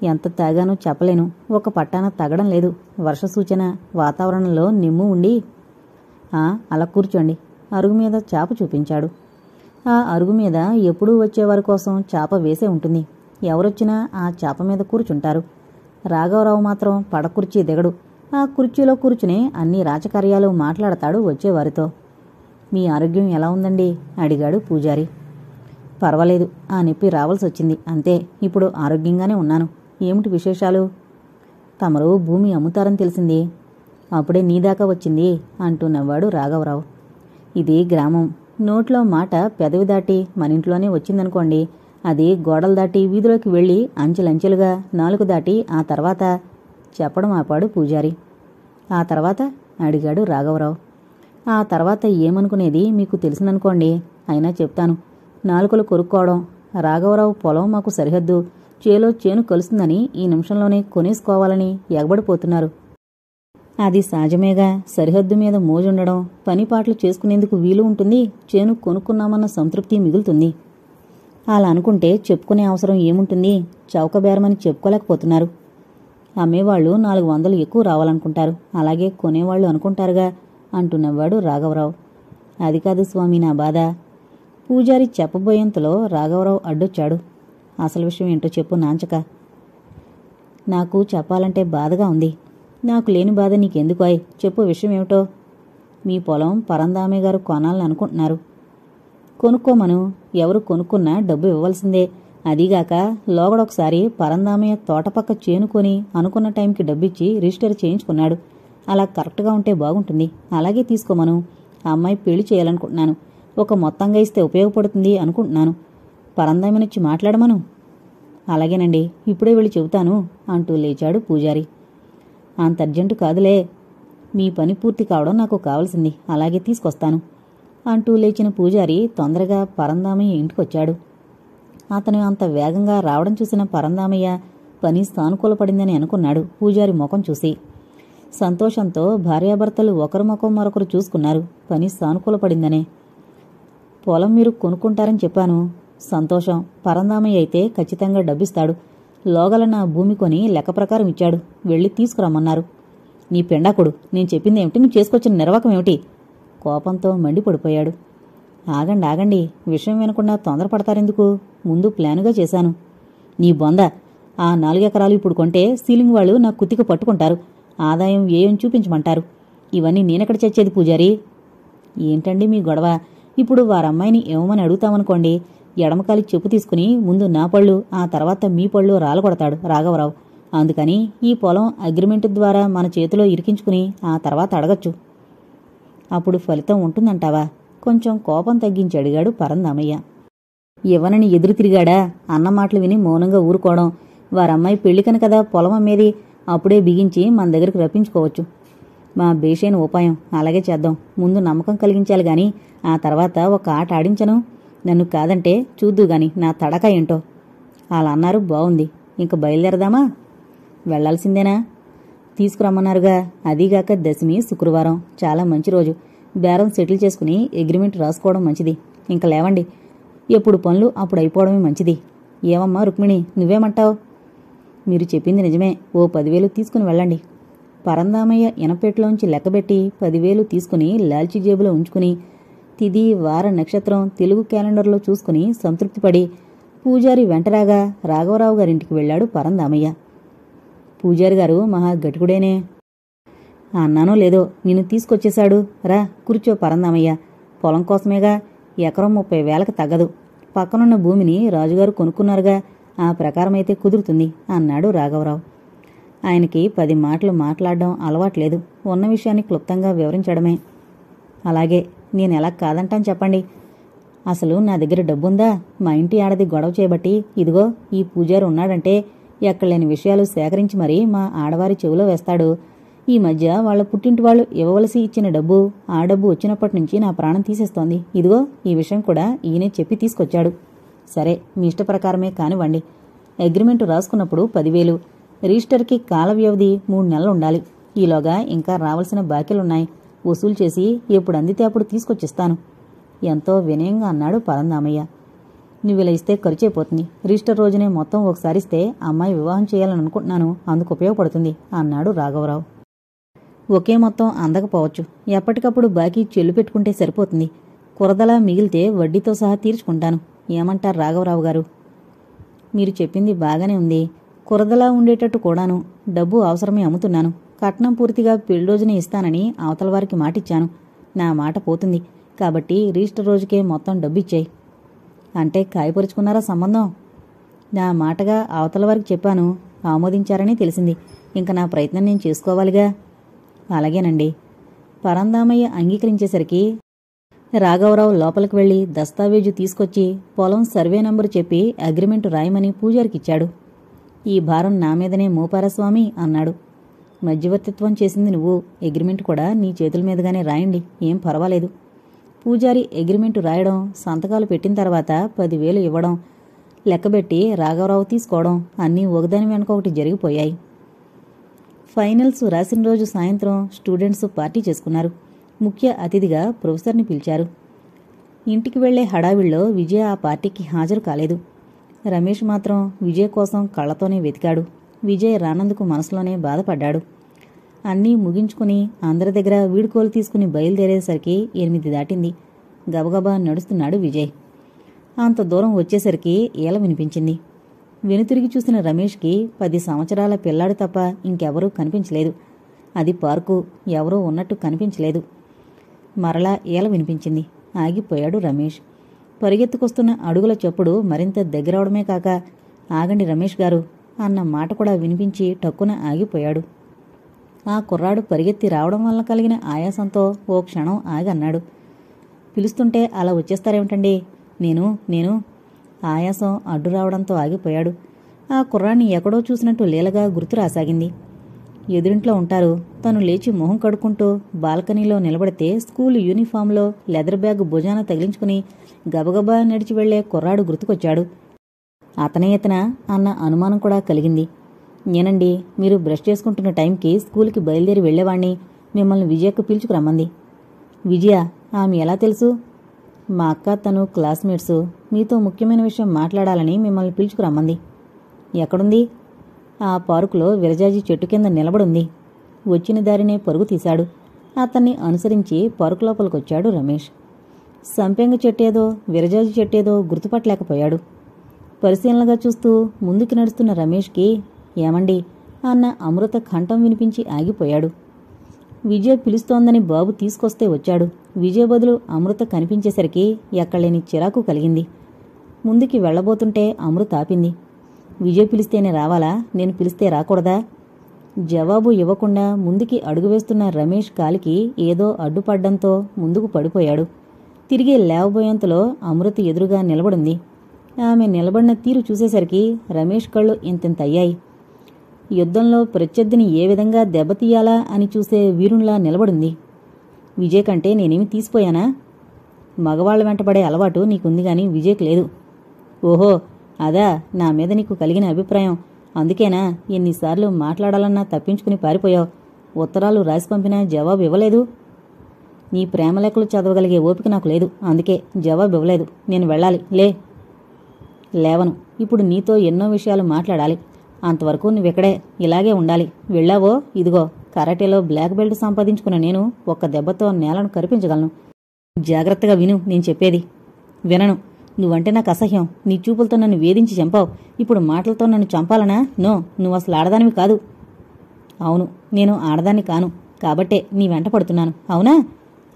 ఎంత తాగానో చెప్పలేను, ఒక పట్టాన తగ్గడం లేదు. వర్ష సూచన, వాతావరణంలో నిమ్ము ఉండి. అలా కూర్చోండి. అరుగు మీద చాప చూపించాడు. ఆ అరుగు మీద ఎప్పుడూ వచ్చేవారి కోసం చాప వేసే ఉంటుంది. ఎవరొచ్చినా ఆ చాప మీద కూర్చుంటారు. రాఘవరావు మాత్రం పడకుర్చీ దిగడు. ఆ కుర్చీలో కూర్చుని అన్ని రాజకార్యాలు మాట్లాడతాడు వచ్చేవారితో. మీ ఆరోగ్యం ఎలా ఉందండి అడిగాడు పూజారి. పర్వాలేదు, ఆ నొప్పి రావాల్సి వచ్చింది అంతే. ఇప్పుడు ఆరోగ్యంగానే ఉన్నాను. ఏమిటి విశేషాలు? తమరు భూమి అమ్ముతారని తెలిసింది. అప్పుడే నీదాకా వచ్చింది అంటూ నవ్వాడు రాఘవరావు. ఇది గ్రామం. నోట్లో మాట పెదవి దాటి మన ఇంట్లోనే వచ్చిందనుకోండి, అది గోడలు దాటి వీధిలోకి వెళ్ళి అంచెలంచెలుగా నాలుగు దాటి ఆ తర్వాత చెప్పడం ఆపాడు పూజారి. ఆ తర్వాత అడిగాడు రాఘవరావు. ఆ తర్వాత ఏమనుకునేది మీకు తెలిసిందనుకోండి, అయినా చెప్తాను. నాలుకలు కొరుక్కోవడం. రాఘవరావు పొలం మాకు సరిహద్దు, చేలో చేను కలుస్తుందని ఈ నిమిషంలోనే కొనేసుకోవాలని ఎగబడిపోతున్నారు. అది సహజమేగా. సరిహద్దు మీద మోజుండడం, పనిపాట్లు చేసుకునేందుకు వీలు ఉంటుంది, చేను కొనుక్కున్నామన్న సంతృప్తి మిగులుతుంది. అలా అనుకుంటే చెప్పుకునే అవసరం ఏముంటుంది? చౌకబేరమని చెప్పుకోలేకపోతున్నారు. అమ్మేవాళ్లు 400 ఎక్కువ రావాలనుకుంటారు, అలాగే కొనేవాళ్లు అనుకుంటారుగా అంటూ నవ్వాడు రాఘవరావు. అది కాదు స్వామి నా బాధ. పూజారి చెప్పబోయేంతలో రాఘవరావు అడ్డొచ్చాడు. అసలు విషయం ఏంటో చెప్పు నాంచక. నాకు చెప్పాలంటే బాధగా ఉంది. నాకు లేని బాధ నీకెందుకోయ్? చెప్పు విషయం ఏమిటో. మీ పొలం పరందామయ్య గారు కొనాలని అనుకుంటున్నారు. కొనుక్కోమను. ఎవరు కొనుక్కున్నా డబ్బు ఇవ్వవలసిందే. అదీగాక లోగడొకసారి పరందామయ్య తోటపక్క చేనుకొని అనుకున్న టైంకి డబ్బిచ్చి రిజిస్టర్ చేయించుకున్నాడు. అలా కరెక్ట్గా ఉంటే బాగుంటుంది. అలాగే తీసుకోమను. ఆ అమ్మాయి పెళ్లి చేయాలనుకుంటున్నాను. ఒక మొత్తంగా ఇస్తే ఉపయోగపడుతుంది అనుకుంటున్నాను. పరందామయ్యనిచ్చి మాట్లాడమను. అలాగేనండి, ఇప్పుడే వెళ్ళి చెబుతాను అంటూ లేచాడు పూజారి. అంత అర్జెంటు కాదులే. మీ పని పూర్తి కావడం నాకు కావలసింది, అలాగే తీసుకొస్తాను అంటూ లేచిన పూజారి తొందరగా పరందామయ్య ఇంటికొచ్చాడు. అతను అంత వేగంగా రావడం చూసిన పరందామయ్య పని సానుకూలపడిందని అనుకున్నాడు పూజారి ముఖం చూసి. సంతోషంతో భార్యాభర్తలు ఒకరి ముఖం మరొకరు చూసుకున్నారు. పని సానుకూలపడిందనే. పొలం మీరు కొనుక్కుంటారని చెప్పాను. సంతోషం. పరందామయ్య అయితే ఖచ్చితంగా డబ్బిస్తాడు. లోగల నా భూమి కొని లెక్క ప్రకారం ఇచ్చాడు. వెళ్ళి తీసుకురమ్మన్నారు. నీ పెండాకుడు, నేను చెప్పిందేమిటి? నువ్వు చేసుకొచ్చిన నిర్వాకమేమిటి? కోపంతో మండిపడిపోయాడు. ఆగండి ఆగండి, విషయం వినకుండా తొందరపడతారెందుకు? ముందు ప్లానుగా చేశాను. నీ బొంద. ఆ 4 ఎకరాలు ఇప్పుడు కొంటే సీలింగ్ వాళ్ళు నా కుత్తిక పట్టుకుంటారు. ఆదాయం వ్యయం చూపించమంటారు. ఇవన్నీ నేనెక్కడ చచ్చేది పూజారి? ఏంటండి మీ గొడవ? ఇప్పుడు వారమ్మాయిని ఏమని అడుగుతామనుకోండి, ఎడమకాలి చెప్పు తీసుకుని ముందు నా పళ్ళు, ఆ తర్వాత మీ పళ్ళు రాలగొడతాడు రాఘవరావు. అందుకని ఈ పొలం అగ్రిమెంటు ద్వారా మన చేతిలో ఇరికించుకుని ఆ తర్వాత అడగచ్చు. అప్పుడు ఫలితం ఉంటుందంటావా? కొంచెం కోపం తగ్గించి అడిగాడు పరందామయ్య. ఇవ్వనని ఎదురు తిరిగాడా? అన్న మాటలు విని మౌనంగా ఊరుకోవడం. వారమ్మాయి పెళ్లికని కదా పొలం అమ్మేది. అప్పుడే బిగించి మన దగ్గరికి రప్పించుకోవచ్చు. మా బేషైన ఉపాయం. అలాగే చేద్దాం. ముందు నమ్మకం కలిగించాలి గాని ఆ తర్వాత ఒక ఆట ఆడించను. నన్ను కాదంటే చూద్దుగాని నా తడక ఏంటో. అలా అన్నారు, బావుంది. ఇంక బయలుదేరదామా? వెళ్లాల్సిందేనా? తీసుకురమ్మన్నారుగా. అదీగాక దశమి శుక్రవారం, చాలా మంచి రోజు. బేరం సెటిల్ చేసుకుని అగ్రిమెంట్ రాసుకోవడం మంచిది. ఇంక లేవండి. ఎప్పుడు పనులు అప్పుడు అయిపోవడమే మంచిది. ఏమమ్మా రుక్మిణి, నువ్వేమంటావు? మీరు చెప్పింది నిజమే. ఓ 10,000 తీసుకుని వెళ్ళండి. పరందామయ్య ఎనపెట్లోంచి లెక్కబెట్టి 10,000 తీసుకుని లాల్చీ జేబులో ఉంచుకుని తిది వార నక్షత్రం తెలుగు క్యాలెండర్లో చూసుకుని సంతృప్తిపడి పూజారి వెంటరాగా రాఘవరావు గారింటికి వెళ్లాడు పరందామయ్య. పూజారి గారు మహా గట్టికుడేనే. అన్నానో లేదో, నిన్ను తీసుకొచ్చేశాడు. రా కూర్చో పరందామయ్య. పొలం కోసమేగా. ఎకరం 30,000కి తగ్గదు. పక్కనున్న భూమిని రాజుగారు కొనుక్కున్నారుగా. ఆ ప్రకారమైతే కుదురుతుంది అన్నాడు రాఘవరావు. ఆయనకి 10 మాటలు మాట్లాడడం అలవాట్లేదు. ఉన్న విషయాన్ని క్లుప్తంగా వివరించడమే. అలాగే, నేనెలా కాదంటాను చెప్పండి. అసలు నా దగ్గర డబ్బుందా? మా ఇంటి ఆడది గొడవ చేయబట్టి ఇదిగో ఈ పూజారి ఉన్నాడంటే ఎక్కడలేని విషయాలు సేకరించి మరీ మా ఆడవారి చెవిలో వేస్తాడు. ఈ మధ్య వాళ్ల పుట్టింటి వాళ్ళు ఇవ్వవలసి ఇచ్చిన డబ్బు, ఆ డబ్బు వచ్చినప్పటి నుంచి నా ప్రాణం తీసేస్తోంది. ఇదిగో ఈ విషయం కూడా ఈయనే చెప్పి తీసుకొచ్చాడు. సరే, మీ ఇష్ట ప్రకారమే కానివ్వండి. అగ్రిమెంటు రాసుకున్నప్పుడు 10,000, రిజిస్టర్కి కాల వ్యవధి 3 నెలలు ఉండాలి. ఈలోగా ఇంకా రావాల్సిన బాకీలున్నాయి. వసూలు చేసి ఎప్పుడు అందితే అప్పుడు తీసుకొచ్చిస్తాను ఎంతో వినయంగా అన్నాడు పరందామయ్య. నువ్విలా ఇస్తే ఖర్చయిపోతుంది. రిజిస్టర్ రోజునే మొత్తం ఒకసారి ఇస్తే అమ్మాయి వివాహం చేయాలని అనుకుంటున్నాను. అందుకు ఉపయోగపడుతుంది అన్నాడు రాఘవరావు. ఒకే మొత్తం అందకపోవచ్చు. ఎప్పటికప్పుడు బాకీ చెల్లు పెట్టుకుంటే సరిపోతుంది. కురదలా మిగిలితే వడ్డీతో సహా తీర్చుకుంటాను. ఏమంటారు రాఘవరావు గారు? మీరు చెప్పింది బాగానే ఉంది. కురదలా ఉండేటట్టు కూడాను. డబ్బు అవసరమే అమ్ముతున్నాను. కట్నం పూర్తిగా పెళ్లి రోజునే ఇస్తానని అవతల వారికి మాటిచ్చాను. నా మాట పోతుంది. కాబట్టి రిజిస్టర్ రోజుకే మొత్తం డబ్బిచ్చాయి. అంటే కాయపరుచుకున్నారా సంబంధం? నా మాటగా అవతల వారికి చెప్పాను. ఆమోదించారని తెలిసింది. ఇంక నా ప్రయత్నం నేను చేసుకోవాలిగా. అలాగేనండి. పరందామయ్య అంగీకరించేసరికి రాఘవరావు లోపలికి వెళ్లి దస్తావేజు తీసుకొచ్చి పొలం సర్వే నంబరు చెప్పి అగ్రిమెంటు రాయమని పూజారికిచ్చాడు. ఈ భారం నా మీదనే మోపారా స్వామి అన్నాడు. మధ్యవర్తిత్వం చేసింది నువ్వు, అగ్రిమెంట్ కూడా నీ చేతుల మీదుగానే రాయండి, ఏం పర్వాలేదు. పూజారి అగ్రిమెంటు రాయడం, సంతకాలు పెట్టిన తర్వాత 10,000 ఇవ్వడం, లెక్కబెట్టి రాఘవరావు తీసుకోవడం అన్నీ ఒకదాని వెనక ఒకటి జరిగిపోయాయి. ఫైనల్స్ రాసిన రోజు సాయంత్రం స్టూడెంట్స్ పార్టీ చేసుకున్నారు. ముఖ్య అతిథిగా ప్రొఫెసర్ని పిలిచారు. ఇంటికి వెళ్లే హడావిడిలో విజయ ఆ పార్టీకి హాజరు కాలేదు. రమేష్ మాత్రం విజయ్ కోసం కళ్లతోనే వెతికాడు. విజయ్ రానందుకు మనసులోనే బాధపడ్డాడు. అన్నీ ముగించుకుని అందరి దగ్గర వీడుకోలు తీసుకుని బయలుదేరేసరికి 8 దాటింది. గబగబా నడుస్తున్నాడు విజయ్. అంత దూరం వచ్చేసరికి ఏల వినిపించింది. వెనుతిరిగి చూసిన రమేష్కి 10 సంవత్సరాల పిల్లాడు తప్ప ఇంకెవరూ కనిపించలేదు. అది పార్కు, ఎవరూ ఉన్నట్టు కనిపించలేదు. మరలా ఏల వినిపించింది. ఆగిపోయాడు రమేష్. పరిగెత్తుకొస్తున్న అడుగుల చప్పుడు మరింత దగ్గరవడమే కాక, ఆగండి రమేష్ గారు అన్న మాట కూడా వినిపించి టక్కున ఆగిపోయాడు. ఆ కుర్రాడు పరిగెత్తి రావడం వల్ల కలిగిన ఆయాసంతో ఓ క్షణం ఆగన్నాడు. పిలుస్తుంటే అలా వచ్చేస్తారేమిటండి? నేను ఆయాసం అడ్డు రావడంతో ఆగిపోయాడు. ఆ కుర్రాన్ని ఎక్కడో చూసినట్టు లీలగా గుర్తు రాసాగింది. ఎదురింట్లో ఉంటారు. తను లేచి మొహం కడుక్కుంటూ బాల్కనీలో నిలబడితే స్కూలు యూనిఫామ్లో లెదర్ బ్యాగ్ భుజాన తగిలించుకుని గబగబా నడిచి వెళ్లే కుర్రాడు గుర్తుకొచ్చాడు. అతనే ఇతనా అన్న అనుమానం కూడా కలిగింది. నేనండి, మీరు బ్రష్ చేసుకుంటున్న టైంకి స్కూల్కి బయలుదేరి వెళ్లేవాణ్ణి. మిమ్మల్ని విజయకు పిలుచుకురమ్మంది. విజయ? ఆమె ఎలా తెలుసు? మా అక్క, తను క్లాస్మేట్సు. మీతో ముఖ్యమైన విషయం మాట్లాడాలని మిమ్మల్ని పిలుచుకురమ్మంది. ఎక్కడుంది? ఆ పార్కులో విరజాజి చెట్టు కింద నిలబడుంది. వచ్చిన దారినే పరుగు తీశాడు. అతన్ని అనుసరించి పార్కు లోపలికొచ్చాడు రమేష్. సంపెంగ చెట్టేదో విరజాజి చెట్టేదో గుర్తుపట్టలేకపోయాడు. పరిశీలనగా చూస్తూ ముందుకు నడుస్తున్న రమేష్కి ఏమండి అన్న అమృత కంఠం వినిపించి ఆగిపోయాడు. విజయ్ పిలుస్తోందని బాబు తీసుకొస్తే వచ్చాడు. విజయ్ బదులు అమృత కనిపించేసరికి ఎక్కడలేని చిరాకు కలిగింది. ముందుకి వెళ్లబోతుంటే అమృత ఆపింది. విజయ్ పిలిస్తేనే రావాలా? నేను పిలిస్తే రాకూడదా? జవాబు ఇవ్వకుండా ముందుకి అడుగు వేస్తున్న రమేష్ కాలికి ఏదో అడ్డుపడ్డంతో ముందుకు పడిపోయాడు. తిరిగి లేవబోయేంతలో అమృత ఎదురుగా నిలబడింది. ఆమె నిలబడిన తీరు చూసేసరికి రమేష్ కళ్ళు ఇంతింతయ్యాయి. యుద్ధంలో ప్రత్యర్థిని ఏ విధంగా దెబ్బతీయాలా అని చూసే వీరునిలా నిలబడింది. విజయ్ కంటే నేనేమి తీసిపోయానా? మగవాళ్ల వెంటబడే అలవాటు నీకుంది గాని విజయ్కి లేదు. ఓహో, అదా నా మీద నీకు కలిగిన అభిప్రాయం? అందుకేనా ఎన్నిసార్లు మాట్లాడాలన్నా తప్పించుకుని పారిపోయావు? ఉత్తరాలు రాసి పంపినా జవాబు ఇవ్వలేదు. నీ ప్రేమ లెక్కలు చదవగలిగే ఓపిక నాకు లేదు. అందుకే జవాబు ఇవ్వలేదు. నేను వెళ్ళాలి. లేవను. ఇప్పుడు నీతో ఎన్నో విషయాలు మాట్లాడాలి. అంతవరకు నువ్వెక్కడే ఇలాగే ఉండాలి. వెళ్ళావో ఇదిగో కరాటేలో బ్లాక్ బెల్ట్ సంపాదించుకున్న నేను ఒక్క దెబ్బతో నేలను కరిపించగలను. జాగ్రత్తగా విను నేను చెప్పేది. వినను. నువ్వంటే నాకు అసహ్యం. నీ చూపులతో నన్ను వేధించి చంపావు. ఇప్పుడు మాటలతో నన్ను చంపాలనా? నో, నువ్వు అసలు ఆడదానివి కాదు. అవును, నేను ఆడదాన్ని కాను. కాబట్టే నీ వెంట పడుతున్నాను. అవునా?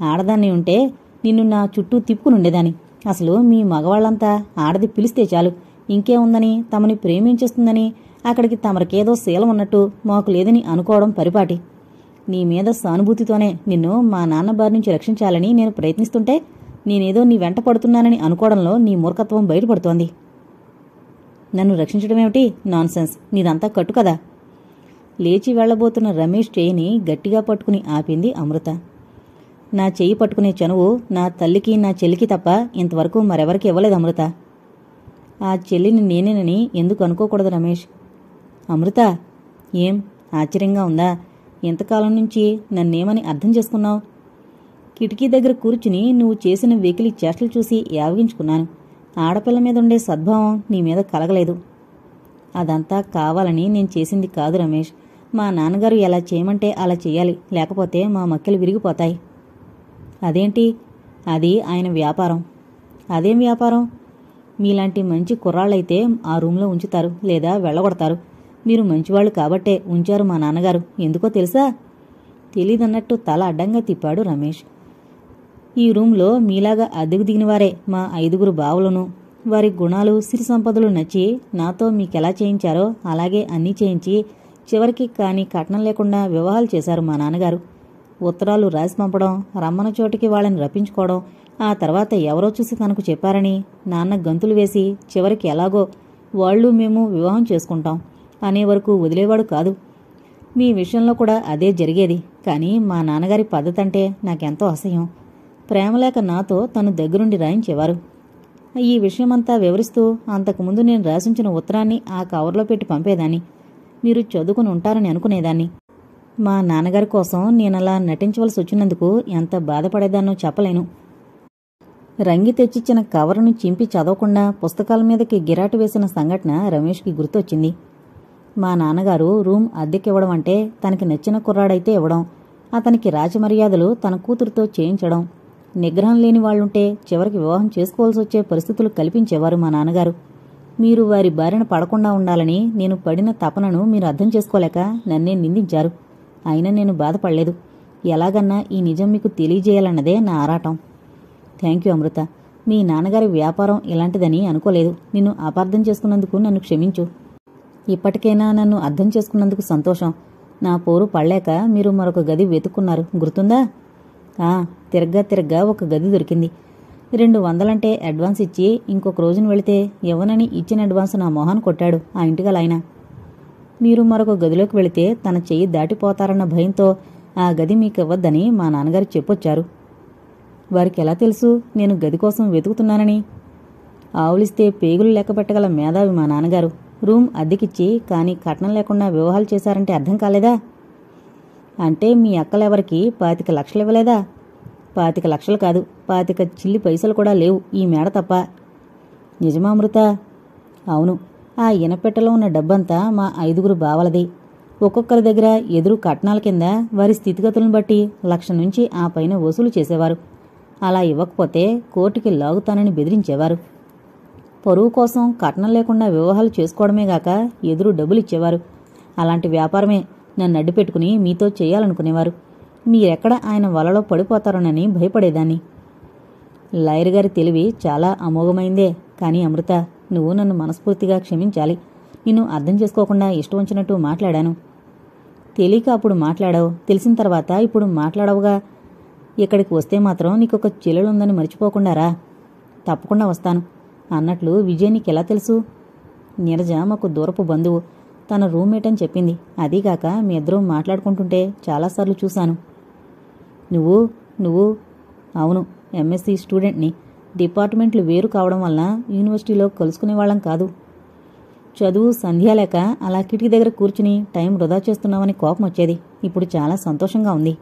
ఆడదాన్ని ఉంటే నిన్ను నా చుట్టూ తిప్పుకునుండేదాన్ని. అసలు మీ మగవాళ్లంతా ఆడది పిలిస్తే చాలు ఇంకేముందని, తమని ప్రేమించేస్తుందని, అక్కడికి తమరికేదో శీలం ఉన్నట్టు మాకు లేదని అనుకోవడం పరిపాటి. నీ మీద సానుభూతితోనే నిన్ను మా నాన్న బారి నుంచి రక్షించాలని నేను ప్రయత్నిస్తుంటే నేనేదో నీ వెంట పడుతున్నానని అనుకోవడంలో నీ మూర్ఖత్వం బయటపడుతోంది. నన్ను రక్షించడమేమిటి? నాన్సెన్స్. నీదంతా కట్టు కదా. లేచి వెళ్లబోతున్న రమేష్ చేయిని గట్టిగా పట్టుకుని ఆపింది అమృత. నా చెయ్యి పట్టుకునే చనువు నా తల్లికి నా చెల్లికి తప్ప ఇంతవరకు మరెవరికి ఇవ్వలేదు అమృత. ఆ చెల్లిని నేనేనని ఎందుకు అనుకోకూడదు రమేష్? అమృత, ఏం ఆశ్చర్యంగా ఉందా? ఎంతకాలం నుంచి నన్నేమని అర్థం చేసుకున్నావు? కిటికీ దగ్గర కూర్చుని నువ్వు చేసిన వెకిలి చేష్టలు చూసి యావగించుకున్నాను. ఆడపిల్ల మీద ఉండే సద్భావం నీ మీద కలగలేదు. అదంతా కావాలని నేను చేసింది కాదు రమేష్. మా నాన్నగారు ఎలా చేయమంటే అలా చెయ్యాలి, లేకపోతే మా మక్కెలు విరిగిపోతాయి. అదేంటి? అది ఆయన వ్యాపారం. అదేం వ్యాపారం? మీలాంటి మంచి కుర్రాళ్ళైతే ఆ రూంలో ఉంచుతారు, లేదా వెళ్ళగొడతారు. మీరు మంచివాళ్లు కాబట్టే ఉంచారు మా నాన్నగారు. ఎందుకో తెలుసా? తెలీదన్నట్టు తల అడ్డంగా తిప్పాడు రమేష్. ఈ రూంలో మీలాగా అద్దెకు దిగినవారే మా 5 బావులను. వారి గుణాలు సిరి సంపదలు నచ్చి నాతో మీకెలా చేయించారో అలాగే అన్నీ చేయించి చివరికి కాని కట్నం లేకుండా వివాహాలు చేశారు మా నాన్నగారు. ఉత్తరాలు రాసి పంపడం, రమ్మన చోటికి వాళ్ళని రప్పించుకోవడం, ఆ తర్వాత ఎవరో చూసి తనకు చెప్పారని నాన్న గంతులు వేసి చివరికి ఎలాగో వాళ్ళు మేము వివాహం చేసుకుంటాం అనే వరకు వదిలేవాడు కాదు. మీ విషయంలో కూడా అదే జరిగేది. కానీ మా నాన్నగారి పద్ధతి అంటే నాకెంతో అసహ్యం. ప్రేమలేక నాతో తను దగ్గరుండి రాయించేవారు. ఈ విషయమంతా వివరిస్తూ అంతకుముందు నేను రాసించిన ఉత్తరాన్ని ఆ కవర్లో పెట్టి పంపేదాన్ని. మీరు చదువుకుని ఉంటారని అనుకునేదాన్ని. మా నాన్నగారి కోసం నేనలా నటించవలసి వచ్చినందుకు ఎంత బాధపడేదాన్నో చెప్పలేను. రంగి తెచ్చిచ్చిన కవరును చింపి చదవకుండా పుస్తకాల మీదకి గిరాటు వేసిన సంఘటన రమేష్కి గుర్తొచ్చింది. మా నాన్నగారు రూమ్ అద్దెకివ్వడం అంటే తనకి నచ్చిన కుర్రాడైతే ఇవ్వడం, అతనికి రాజమర్యాదలు తన కూతురుతో చేయించడం, నిగ్రహం లేని వాళ్లుంటే చివరికి వివాహం చేసుకోవాల్సి వచ్చే పరిస్థితులు కల్పించేవారు మా నాన్నగారు. మీరు వారి బారిన పడకుండా ఉండాలని నేను పడిన తపనను మీరు అర్థం చేసుకోలేక నన్నే నిందించారు. అయినా నేను బాధపడలేదు. ఎలాగన్నా ఈ నిజం మీకు తెలియజేయాలన్నదే నా ఆరాటం. థ్యాంక్ యూ అమృత. మీ నాన్నగారి వ్యాపారం ఇలాంటిదని అనుకోలేదు. నిన్ను అపార్థం చేసుకున్నందుకు నన్ను క్షమించు. ఇప్పటికైనా నన్ను అర్థం చేసుకున్నందుకు సంతోషం. నా పోరు పడలేక మీరు మరొక గది వెతుక్కున్నారు, గుర్తుందా? తిరగ్గా ఒక గది దొరికింది. 200 అడ్వాన్స్ ఇచ్చి ఇంకొక రోజున వెళితే ఎవనని ఇచ్చిన అడ్వాన్స్ నా మొహాన్ని కొట్టాడు ఆ ఇంటిగలాయన. మీరు మరొక గదిలోకి వెళితే తన చెయ్యి దాటిపోతారన్న భయంతో ఆ గది మీకివ్వద్దని మా నాన్నగారు చెప్పొచ్చారు. వారికి ఎలా తెలుసు నేను గది కోసం వెతుకుతున్నానని? ఆవులిస్తే పేగులు లెక్కపెట్టగల మేధావి మా నాన్నగారు. రూమ్ అద్దెకిచ్చి కానీ కట్నం లేకుండా వివాహాలు చేశారంటే అర్థం కాలేదా? అంటే మీ అక్కలెవరికి 25 లక్షలు ఇవ్వలేదా? 25 లక్షలు కాదు, 25 చిల్లి పైసలు కూడా లేవు ఈ మేడ తప్ప. నిజమా అమృత? అవును. ఆ ఇనపెట్టెలో ఉన్న డబ్బంతా మా 5గురు బావలది. ఒక్కొక్కరి దగ్గర ఎదురు కట్నాల కింద వారి స్థితిగతులను బట్టి 1 లక్ష నుంచి ఆ పైన వసూలు చేసేవారు. అలా ఇవ్వకపోతే కోర్టుకి లాగుతానని బెదిరించేవారు. పరువు కోసం కట్నం లేకుండా వివాహాలు చేసుకోవడమేగాక ఎదురు డబ్బులిచ్చేవారు. అలాంటి వ్యాపారమే నన్ను అడ్డుపెట్టుకుని మీతో చేయాలనుకునేవారు. మీరెక్కడ ఆయన వలలో పడిపోతారోనని భయపడేదాన్ని. లాయర్ గారి తెలివి చాలా అమోఘమైందే. కానీ అమృత, నువ్వు నన్ను మనస్ఫూర్తిగా క్షమించాలి. నిన్ను అర్థం చేసుకోకుండా ఇష్టం వచ్చినట్టు మాట్లాడాను. తెలియక అప్పుడు మాట్లాడావు, తెలిసిన తర్వాత ఇప్పుడు మాట్లాడవుగా. ఇక్కడికి వస్తే మాత్రం నీకొక చెల్లెలుందని మర్చిపోకుండా రా. తప్పకుండా వస్తాను. అన్నట్లు విజయ్ నీకెలా తెలుసు? నీరజ మాకు దూరపు బంధువు. తన రూమ్మేట్ అని చెప్పింది. అదీగాక మీ ఇద్దరూ మాట్లాడుకుంటుంటే చాలాసార్లు చూశాను. నువ్వు అవును, ఎంఎస్సీ స్టూడెంట్ని. డిపార్ట్మెంట్లు వేరు కావడం వల్ల యూనివర్సిటీలో కలుసుకునేవాళ్లం కాదు. చదువు సంధ్యాలేక అలా కిటికీ దగ్గర కూర్చుని టైం వృధా చేస్తున్నామని కోపం వచ్చేది. ఇప్పుడు చాలా సంతోషంగా ఉంది.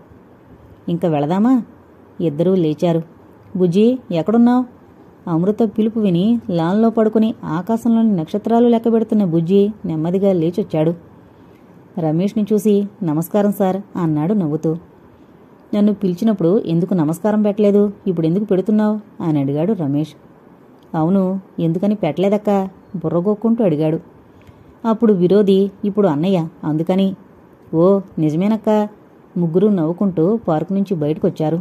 ఇంక వెళదామా? ఇద్దరూ లేచారు. బుజ్జి, ఎక్కడున్నావు? అమృత పిలుపు విని లాన్లో పడుకుని ఆకాశంలోని నక్షత్రాలు లెక్కబెడుతున్న బుజ్జి నెమ్మదిగా లేచొచ్చాడు. రమేష్ని చూసి నమస్కారం సార్ అన్నాడు నవ్వుతూ. నన్ను పిలిచినప్పుడు ఎందుకు నమస్కారం పెట్టలేదు, ఇప్పుడెందుకు పెడుతున్నావు అని అడిగాడు రమేష్. అవును, ఎందుకని పెట్టలేదక్క బుర్రగొక్కుంటూ అడిగాడు. అప్పుడు విరోధి, ఇప్పుడు అన్నయ్య, అందుకని. ఓ నిజమేనక్క. ముగ్గురు నవ్వుకుంటూ పార్కు నుంచి బయటకొచ్చారు.